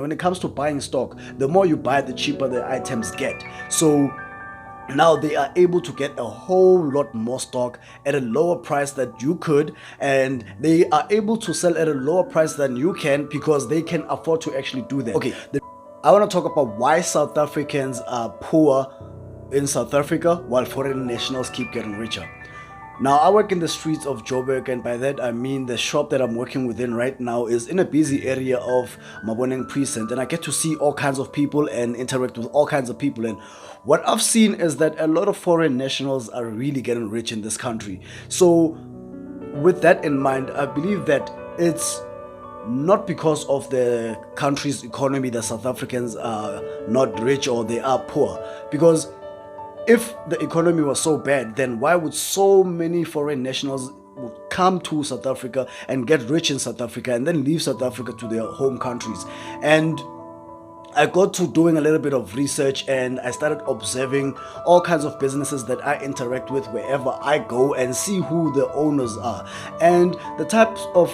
When it comes to buying stock, the more you buy, the cheaper the items get. So now they are able to get a whole lot more stock at a lower price that you could, and they are able to sell at a lower price than you can because they can afford to actually do that. Okay, I want to talk about why South Africans are poor in South Africa while foreign nationals keep getting richer. Now, I work in the streets of Joburg, and by that I mean the shop that I'm working within right now is in a busy area of Maboneng Precinct, and I get to see all kinds of people and interact with all kinds of people. And what I've seen is that a lot of foreign nationals are really getting rich in this country. So, with that in mind, I believe that it's not because of the country's economy that South Africans are not rich or they are poor, because if the economy was so bad, then why would so many foreign nationals come to South Africa and get rich in South Africa and then leave South Africa to their home countries? And I got to doing a little bit of research, and I started observing all kinds of businesses that I interact with wherever I go and see who the owners are. And the types of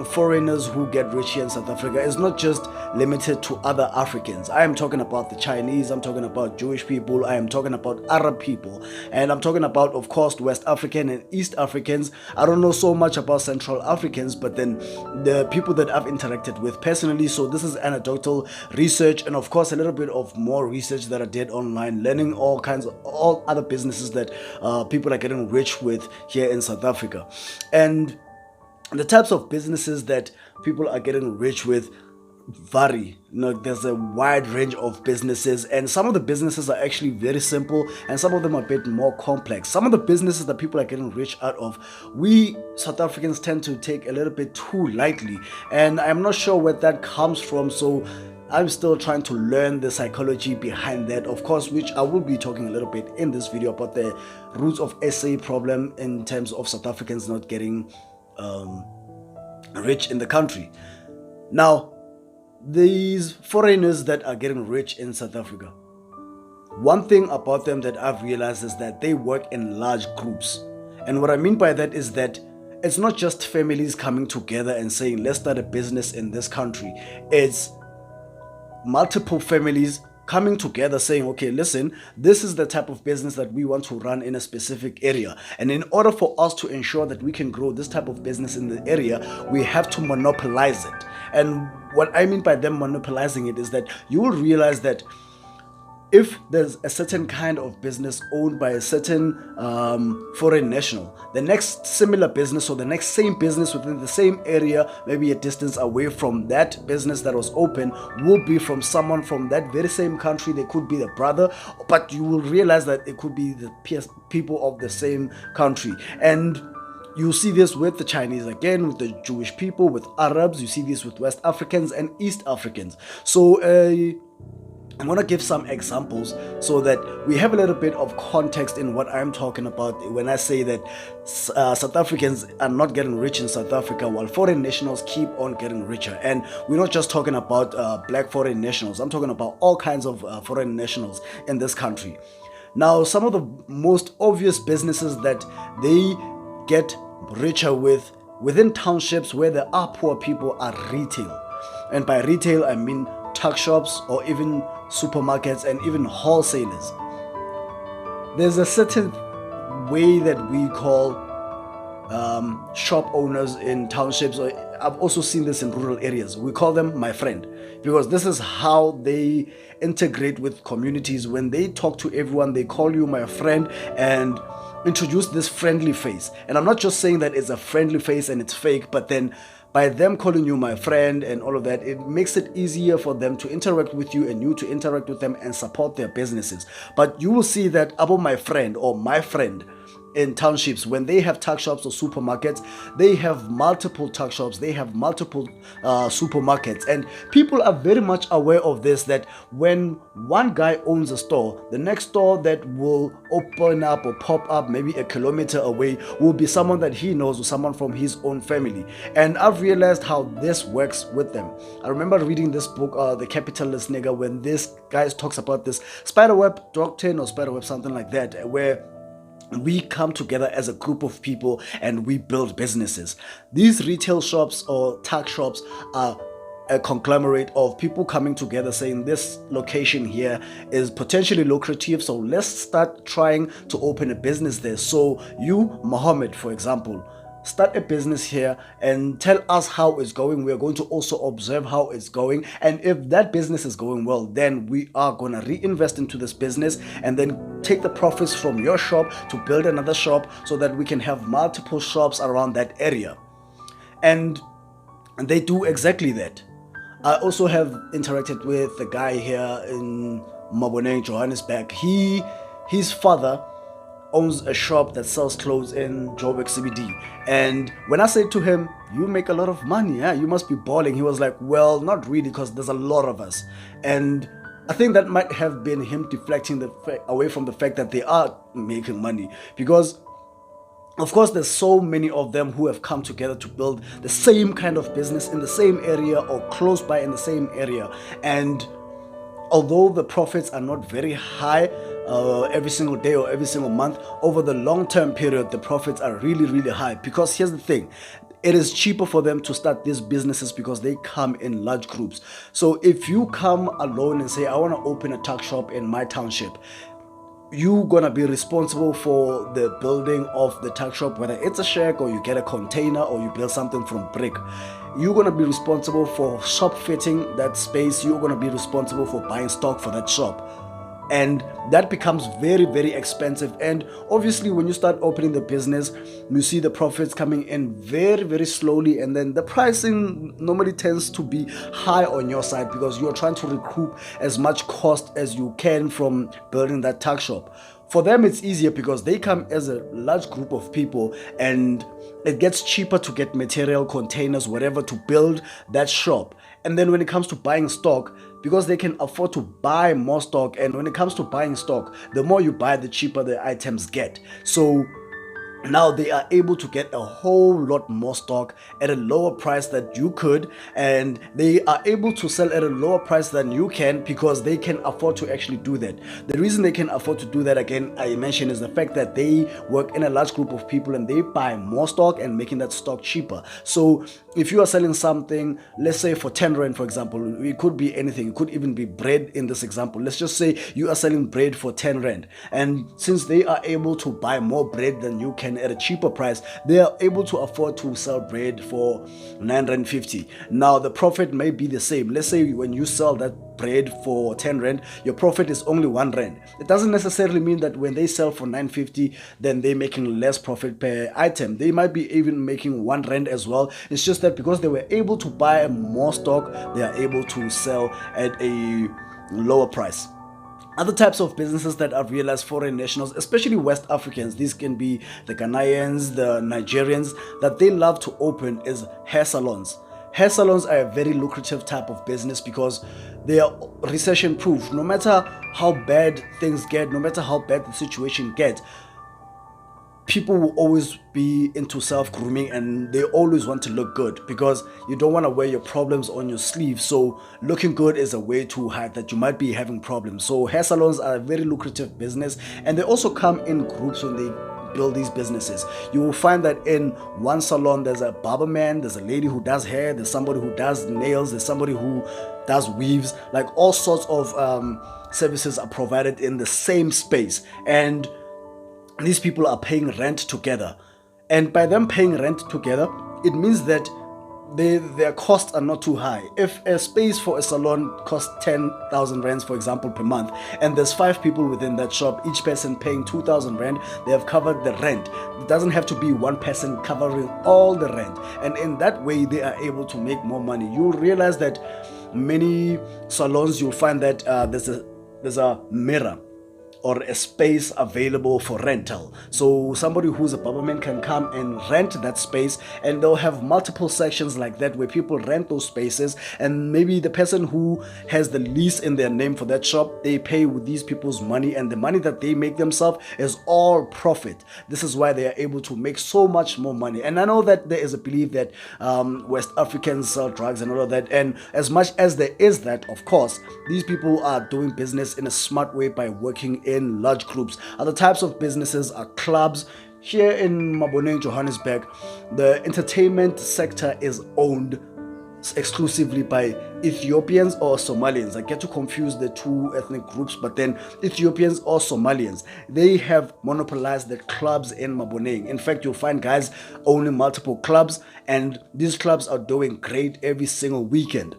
foreigners who get rich here in South Africa is not just limited to other Africans. I am talking about the Chinese, I'm talking about Jewish people, I am talking about Arab people, and I'm talking about, of course, West African and East Africans. I don't know so much about Central Africans, but then the people that I've interacted with personally, so this is anecdotal research, and of course a little bit of more research that I did online, learning all other businesses that people are getting rich with here in South Africa. And the types of businesses that people are getting rich with vary. There's a wide range of businesses, and some of the businesses are actually very simple and some of them are a bit more complex. Some of the businesses that people are getting rich out of, we South Africans tend to take a little bit too lightly, and I'm not sure where that comes from. So I'm still trying to learn the psychology behind that, of course, which I will be talking a little bit in this video about the roots of SA problem in terms of South Africans not getting rich in the country. Now, these foreigners that are getting rich in South Africa, one thing about them that I've realized is that they work in large groups. And what I mean by that is that it's not just families coming together and saying, let's start a business in this country. It's multiple families coming together saying, okay, listen, this is the type of business that we want to run in a specific area, and in order for us to ensure that we can grow this type of business in the area, we have to monopolize it. And what I mean by them monopolizing it is that you will realize that if there's a certain kind of business owned by a certain foreign national, the next similar business or the next same business within the same area, maybe a distance away from that business that was open, will be from someone from that very same country. They could be the brother, but you will realize that it could be the people of the same country. And you see this with the Chinese, again, with the Jewish people, with Arabs. You see this with West Africans and East Africans. So I'm going to give some examples so that we have a little bit of context in what I'm talking about when I say that South Africans are not getting rich in South Africa while foreign nationals keep on getting richer. And we're not just talking about black foreign nationals. I'm talking about all kinds of foreign nationals in this country. Now, some of the most obvious businesses that they get richer within townships where there are poor people are retail. And by retail, I mean tuck shops or even supermarkets and even wholesalers. There's a certain way that we call shop owners in townships, or I've also seen this in rural areas. We call them my friend, because this is how they integrate with communities. When they talk to everyone, they call you my friend and introduce this friendly face. And I'm not just saying that it's a friendly face and it's fake, but then by them calling you my friend and all of that, it makes it easier for them to interact with you and you to interact with them and support their businesses. But you will see that about my friend or my friend in townships, when they have tuck shops or supermarkets, they have multiple tuck shops, they have multiple supermarkets, and people are very much aware of this, that when one guy owns a store, the next store that will open up or pop up maybe a kilometer away will be someone that he knows or someone from his own family. And I've realized how this works with them. I remember reading this book, The Capitalist Nigger, when this guy talks about this spiderweb doctrine or spiderweb something like that, where we come together as a group of people and we build businesses. These retail shops or tuck shops are a conglomerate of people coming together saying this location here is potentially lucrative, so let's start trying to open a business there. So you, Mohammed, for example, start a business here and tell us how it's going. We are going to also observe how it's going, and if that business is going well, then we are going to reinvest into this business and then take the profits from your shop to build another shop so that we can have multiple shops around that area. And they do exactly that. I also have interacted with a guy here in Maboneng, Johannesburg. His father owns a shop that sells clothes in Joburg CBD. And when I said to him, "You make a lot of money, yeah? You must be balling," he was like, "Well, not really, because there's a lot of us." And I think that might have been him deflecting away from the fact that they are making money, because of course there's so many of them who have come together to build the same kind of business in the same area or close by in the same area. And although the profits are not very high every single day or every single month, over the long-term period, the profits are really, really high. Because here's the thing, it is cheaper for them to start these businesses because they come in large groups. So if you come alone and say, "I want to open a tuck shop in my township," you're gonna be responsible for the building of the tuck shop, whether it's a shack or you get a container or you build something from brick. You're gonna be responsible for shop fitting that space. You're gonna be responsible for buying stock for that shop. And that becomes very, very expensive. And obviously when you start opening the business, you see the profits coming in very, very slowly, and then the pricing normally tends to be high on your side because you're trying to recoup as much cost as you can from building that tuck shop. For them it's easier because they come as a large group of people, and it gets cheaper to get material, containers, whatever, to build that shop. And then when it comes to buying stock, because they can afford to buy more stock, and when it comes to buying stock, the more you buy, the cheaper the items get. So now they are able to get a whole lot more stock at a lower price that you could, and they are able to sell at a lower price than you can because they can afford to actually do that. The reason they can afford to do that, again, I mentioned, is the fact that they work in a large group of people and they buy more stock and making that stock cheaper. So if you are selling something, let's say for 10 rand, for example, it could be anything. It could even be bread in this example. Let's just say you are selling bread for 10 rand, and since they are able to buy more bread than you can at a cheaper price, they are able to afford to sell bread for 9.50 rand. Now the profit may be the same. Let's say when you sell that bread for 10 rand, your profit is only 1 rand. It doesn't necessarily mean that when they sell for 9.50, then they're making less profit per item. They might be even making 1 rand as well. It's just that because they were able to buy more stock, they are able to sell at a lower price. Other types of businesses that I've realized foreign nationals, especially West Africans, these can be the Ghanaians, the Nigerians, that they love to open is hair salons. Hair salons are a very lucrative type of business because they are recession proof. No matter how bad things get, no matter how bad the situation gets, people will always be into self-grooming and they always want to look good because you don't want to wear your problems on your sleeve. So looking good is a way to hide that you might be having problems. So hair salons are a very lucrative business, and they also come in groups when they build these businesses. You will find that in one salon there's a barber man, there's a lady who does hair, there's somebody who does nails, there's somebody who does weaves. Like all sorts of services are provided in the same space, and these people are paying rent together. And by them paying rent together, it means that their costs are not too high. If a space for a salon costs 10,000 rands, for example, per month, and there's 5 people within that shop, each person paying 2,000 rand, they have covered the rent. It doesn't have to be one person covering all the rent. And in that way, they are able to make more money. You'll realize that many salons, you'll find that there's a mirror or a space available for rental. So somebody who's a barberman can come and rent that space, and they'll have multiple sections like that where people rent those spaces, and maybe the person who has the lease in their name for that shop, they pay with these people's money, and the money that they make themselves is all profit. This is why they are able to make so much more money. And I know that there is a belief that West Africans sell drugs and all of that, and as much as there is that, of course, these people are doing business in a smart way by working in large groups. Other types of businesses are clubs. Here in Maboneng, Johannesburg, the entertainment sector is owned exclusively by Ethiopians or Somalians. I get to confuse the two ethnic groups, but then Ethiopians or Somalians, they have monopolized the clubs in Maboneng. In fact, you'll find guys owning multiple clubs, and these clubs are doing great every single weekend.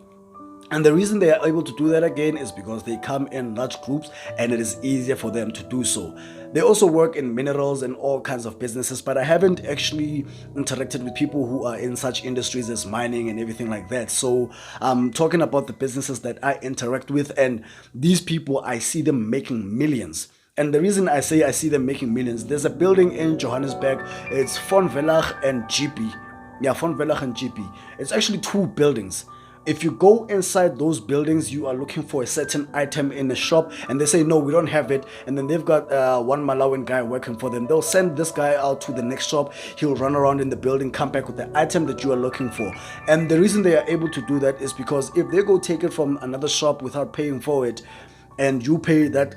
And the reason they are able to do that again is because they come in large groups and it is easier for them to do so. They also work in minerals and all kinds of businesses, but I haven't actually interacted with people who are in such industries as mining and everything like that. So I'm talking about the businesses that I interact with, and these people, I see them making millions. And the reason I say I see them making millions, there's a building in Johannesburg, it's Von Villach and GP. Yeah, Von Villach and GP. It's actually two buildings. If you go inside those buildings, you are looking for a certain item in a shop and they say, no, we don't have it. And then they've got one Malawian guy working for them. They'll send this guy out to the next shop. He'll run around in the building, come back with the item that you are looking for. And the reason they are able to do that is because if they go take it from another shop without paying for it, and you pay that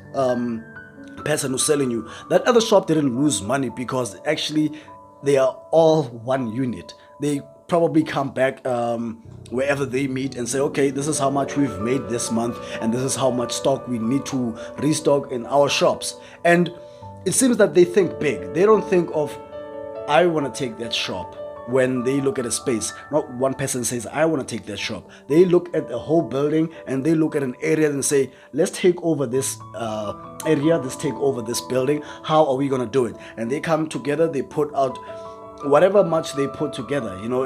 person who's selling you, that other shop didn't lose money because actually they are all one unit. They probably come back wherever they meet and say, okay, this is how much we've made this month and this is how much stock we need to restock in our shops. And it seems that they think big. They don't think of, I want to take that shop. When they look at a space, not one person says, I want to take that shop. They look at the whole building and they look at an area and say, let's take over this area, let's take over this building. How are we going to do it? And they come together, they put out whatever much they put together. You know,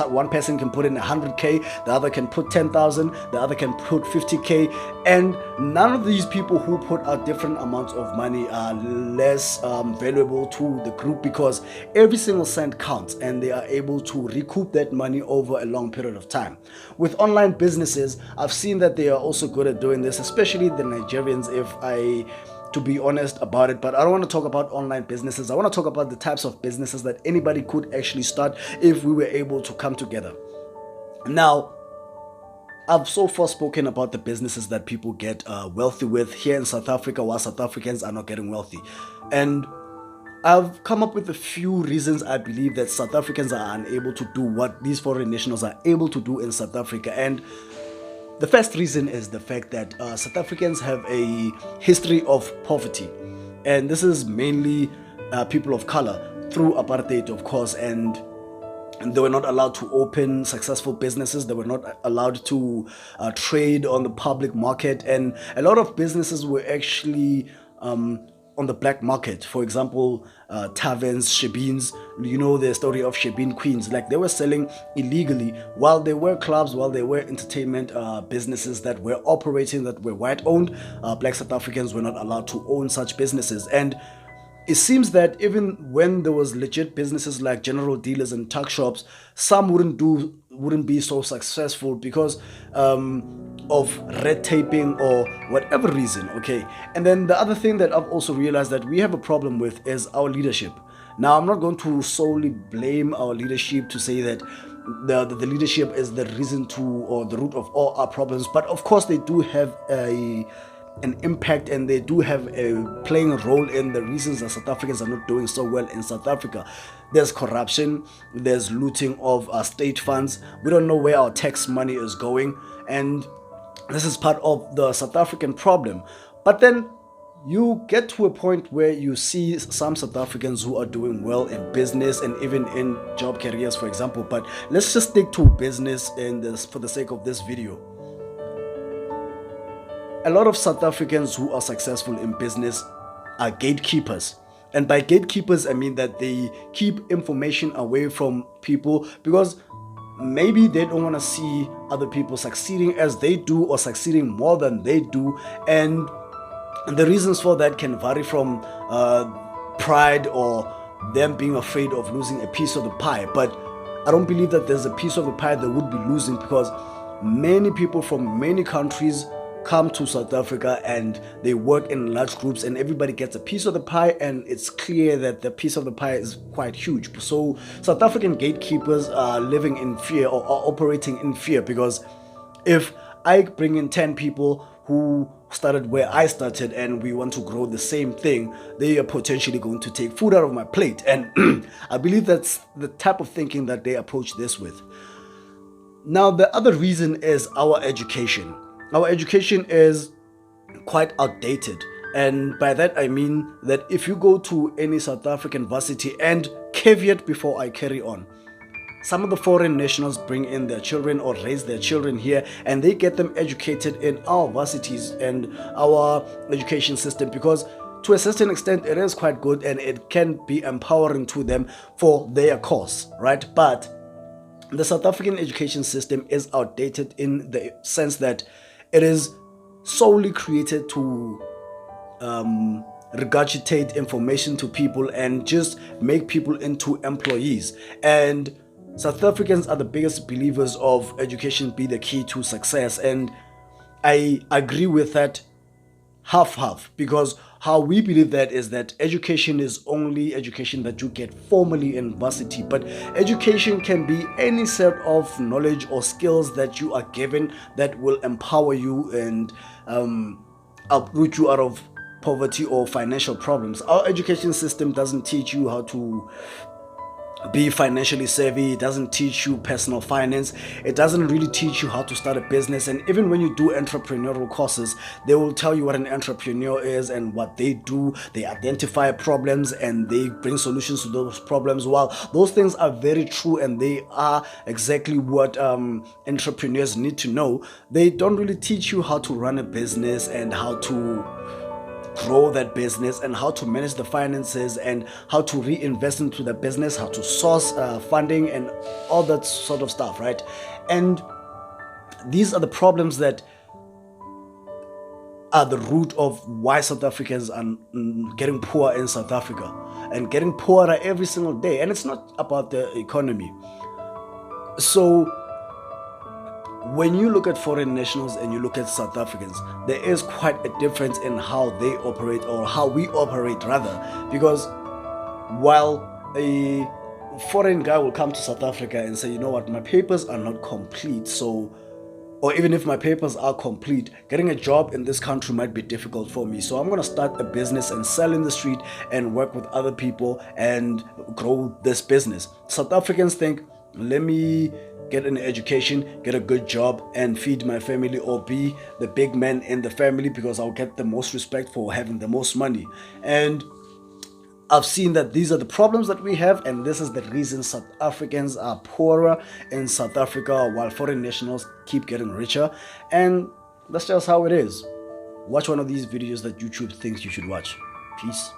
one person can put in 100k, the other can put 10,000, the other can put 50k, and none of these people who put out different amounts of money are less valuable to the group, because every single cent counts and they are able to recoup that money over a long period of time. With online businesses, I've seen that they are also good at doing this, especially the Nigerians, to be honest about it. But I don't want to talk about online businesses. I want to talk about the types of businesses that anybody could actually start if we were able to come together. Now, I've so far spoken about the businesses that people get wealthy with here in South Africa, while South Africans are not getting wealthy. And I've come up with a few reasons I believe that South Africans are unable to do what these foreign nationals are able to do in South Africa. And the first reason is the fact that South Africans have a history of poverty, and this is mainly people of color through apartheid, of course, and they were not allowed to open successful businesses. They were not allowed to trade on the public market, and a lot of businesses were actually on the black market. For example, taverns, shebeens, you know the story of shebeen queens. Like, they were selling illegally while there were clubs, while there were entertainment businesses that were operating, that were white owned. Black South Africans were not allowed to own such businesses. And it seems that even when there was legit businesses like general dealers and tuck shops, some wouldn't be so successful because of red taping or whatever reason. Okay, and then the other thing that I've also realized that we have a problem with is our leadership. Now, I'm not going to solely blame our leadership to say that the leadership is the reason to, or the root of all our problems, but of course they do have an impact, and they do have a playing a role in the reasons that South Africans are not doing so well in South Africa. There's corruption, there's looting of state funds. We don't know where our tax money is going, and this is part of the South African problem. But then you get to a point where you see some South Africans who are doing well in business and even in job careers, for example. But let's just stick to business in this for the sake of this video. A lot of South Africans who are successful in business are gatekeepers. And by gatekeepers, I mean that they keep information away from people because maybe they don't want to see other people succeeding as they do or succeeding more than they do. And the reasons for that can vary from pride or them being afraid of losing a piece of the pie. But I don't believe that there's a piece of the pie that would be losing, because many people from many countries come to South Africa and they work in large groups, and everybody gets a piece of the pie, and it's clear that the piece of the pie is quite huge. So South African gatekeepers are living in fear, or are operating in fear, because if I bring in 10 people who started where I started and we want to grow the same thing, they are potentially going to take food out of my plate. And I believe that's the type of thinking that they approach this with. Now, the other reason is our education. Our education is quite outdated. And by that I mean that if you go to any South African varsity, and caveat before I carry on, some of the foreign nationals bring in their children or raise their children here, and they get them educated in our varsities and our education system, because to a certain extent it is quite good and it can be empowering to them for their cause, right? But the South African education system is outdated in the sense that it is solely created to regurgitate information to people and just make people into employees. And South Africans are the biggest believers of education be the key to success, and I agree with that half, because how we believe that is that education is only education that you get formally in varsity, but education can be any set of knowledge or skills that you are given that will empower you and uproot you out of poverty or financial problems. Our education system doesn't teach you how to be financially savvy. It doesn't teach you personal finance. It doesn't really teach you how to start a business. And even when you do entrepreneurial courses, they will tell you what an entrepreneur is and what they do. They identify problems and they bring solutions to those problems. While those things are very true and they are exactly what entrepreneurs need to know, they don't really teach you how to run a business and how to grow that business and how to manage the finances and how to reinvest into the business, how to source funding and all that sort of stuff, right? And these are the problems that are the root of why South Africans are getting poor in South Africa and getting poorer every single day. And it's not about the economy. So when you look at foreign nationals and you look at South Africans, there is quite a difference in how they operate, or how we operate rather, because while a foreign guy will come to South Africa and say, you know what, my papers are not complete, so, or even if my papers are complete, getting a job in this country might be difficult for me, so I'm going to start a business and sell in the street and work with other people and grow this business. South Africans think, let me get an education, get a good job, and feed my family, or be the big man in the family because I'll get the most respect for having the most money. And I've seen that these are the problems that we have, and this is the reason South Africans are poorer in South Africa while foreign nationals keep getting richer. And that's just how it is. Watch one of these videos that YouTube thinks you should watch. Peace.